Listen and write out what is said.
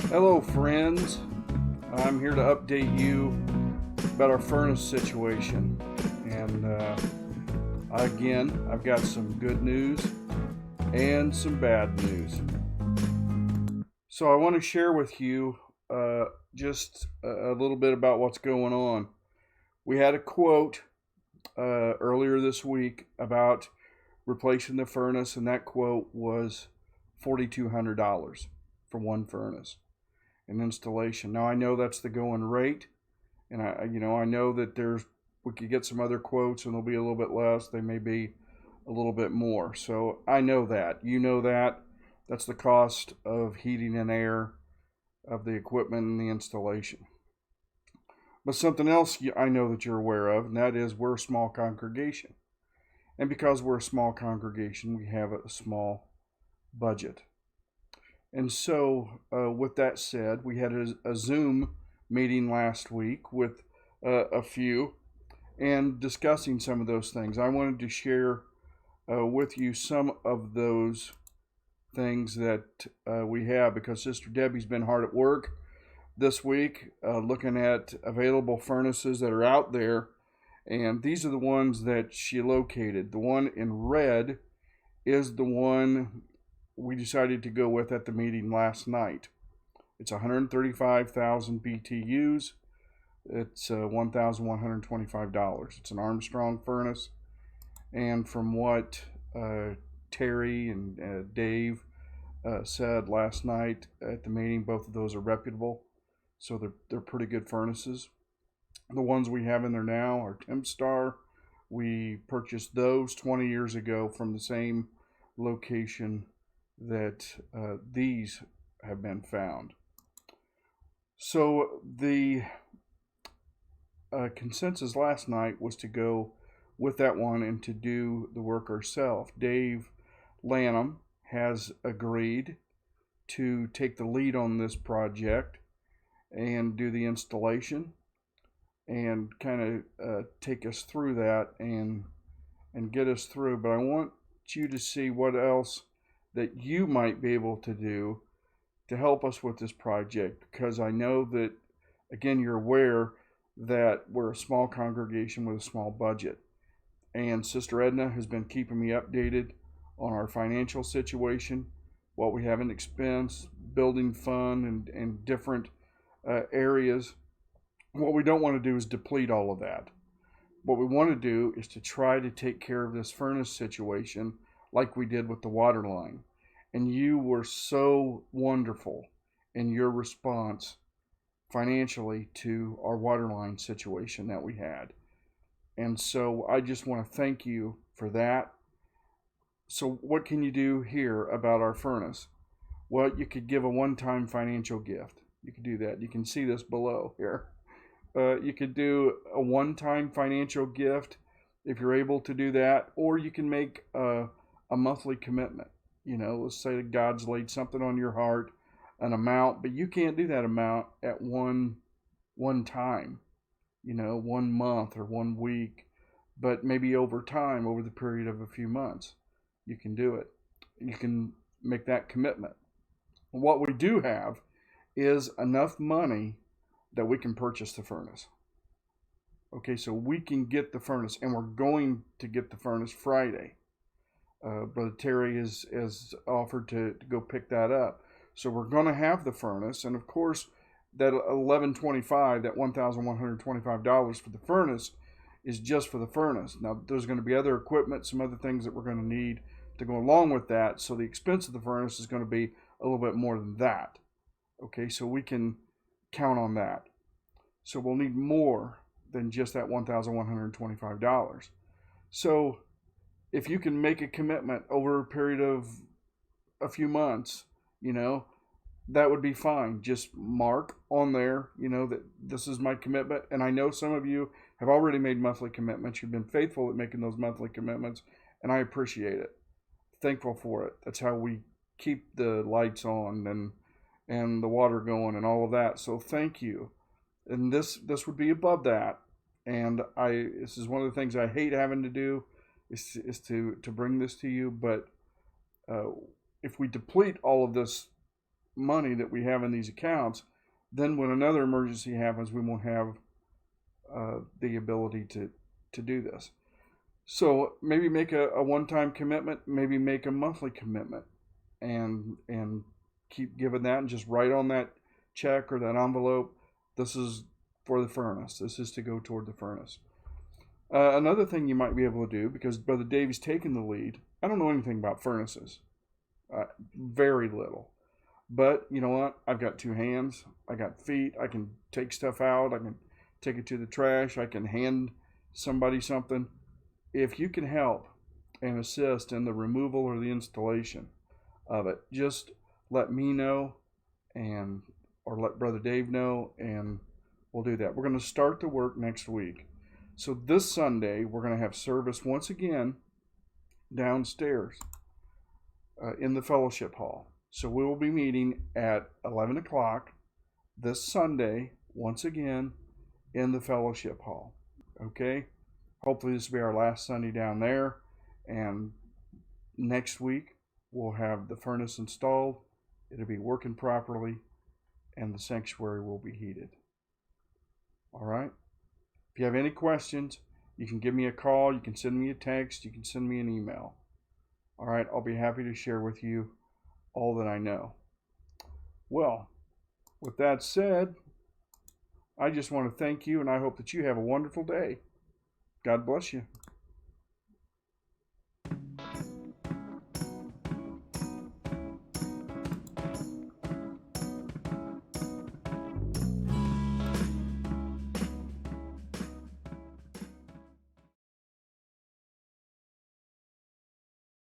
Hello, friends. I'm here to update you about our furnace situation. And I've got some good news and some bad news. So, I want to share with you just a little bit about what's going on. We had a quote earlier this week about replacing the furnace, and that quote was $4,200 for one furnace. An installation. Now I know that's the going rate, and I know that we could get some other quotes and they'll be a little bit less. They may be a little bit more. So I know that. You know that. That's the cost of heating and air of the equipment and the installation. But something else I know that you're aware of, and that is we're a small congregation. And because we're a small congregation, we have a small budget. And so, with that said, we had a Zoom meeting last week with a few and discussing some of those things. I wanted to share with you some of those things that we have because Sister Debbie's been hard at work this week looking at available furnaces that are out there. And these are the ones that she located. The one in red is the one we decided to go with at the meeting last night. It's 135,000 BTUs. It's $1,125. It's an Armstrong furnace. And from what Terry and Dave said last night at the meeting, both of those are reputable. So they're pretty good furnaces. The ones we have in there now are Tempstar. We purchased those 20 years ago from the same location that these have been found. So the consensus last night was to go with that one and to do the work ourselves. Dave Lanham has agreed to take the lead on this project and do the installation and kind of take us through that and get us through. But I want you to see what else that you might be able to do to help us with this project, because I know that, again, you're aware that we're a small congregation with a small budget. And Sister Edna has been keeping me updated on our financial situation, what we have in expense, building fund, and different areas. What we don't want to do is deplete all of that. What we want to do is to try to take care of this furnace situation like we did with the water line. And you were so wonderful in your response financially to our water line situation that we had. And so I just want to thank you for that. So, what can you do here about our furnace? Well, you could give a one time financial gift. You could do that. You can see this below here. You could do a one time financial gift if you're able to do that, or you can make a monthly commitment. Let's say that God's laid something on your heart, an amount, but you can't do that amount at one time, 1 month or 1 week, but maybe over time, over the period of a few months, you can do it. You can make that commitment. What we do have is enough money that we can purchase the furnace. Okay, so we can get the furnace, and we're going to get the furnace Friday. Brother Terry has offered to go pick that up. So we're going to have the furnace, and of course, that $1,125, that $1,125 for the furnace is just for the furnace. Now, there's going to be other equipment, some other things that we're going to need to go along with that. So the expense of the furnace is going to be a little bit more than that. Okay, so we can count on that. So we'll need more than just that $1,125. So if you can make a commitment over a period of a few months, that would be fine. Just mark on there, that this is my commitment. And I know some of you have already made monthly commitments. You've been faithful at making those monthly commitments, and I appreciate it. Thankful for it. That's how we keep the lights on and the water going and all of that. So thank you. And this would be above that. And this is one of the things I hate having to do is to bring this to you. But if we deplete all of this money that we have in these accounts, then when another emergency happens, we won't have the ability to do this. So maybe make a one-time commitment, maybe make a monthly commitment, and keep giving that, and just write on that check or that envelope, this is for the furnace. This is to go toward the furnace. Another thing you might be able to do, because Brother Dave's taken the lead, I don't know anything about furnaces, very little. But you know what? I've got two hands. I got feet. I can take stuff out. I can take it to the trash. I can hand somebody something. If you can help and assist in the removal or the installation of it, just let me know, and or let Brother Dave know, and we'll do that. We're going to start the work next week. So this Sunday, we're going to have service once again downstairs in the fellowship hall. So we will be meeting at 11 o'clock this Sunday, once again, in the fellowship hall. Okay? Hopefully this will be our last Sunday down there. And next week, we'll have the furnace installed. It'll be working properly, and the sanctuary will be heated. All right? If you have any questions, you can give me a call, you can send me a text, you can send me an email. All right? I'll be happy to share with you all that I know. Well, with that said, I just want to thank you, and I hope that you have a wonderful day. God bless you.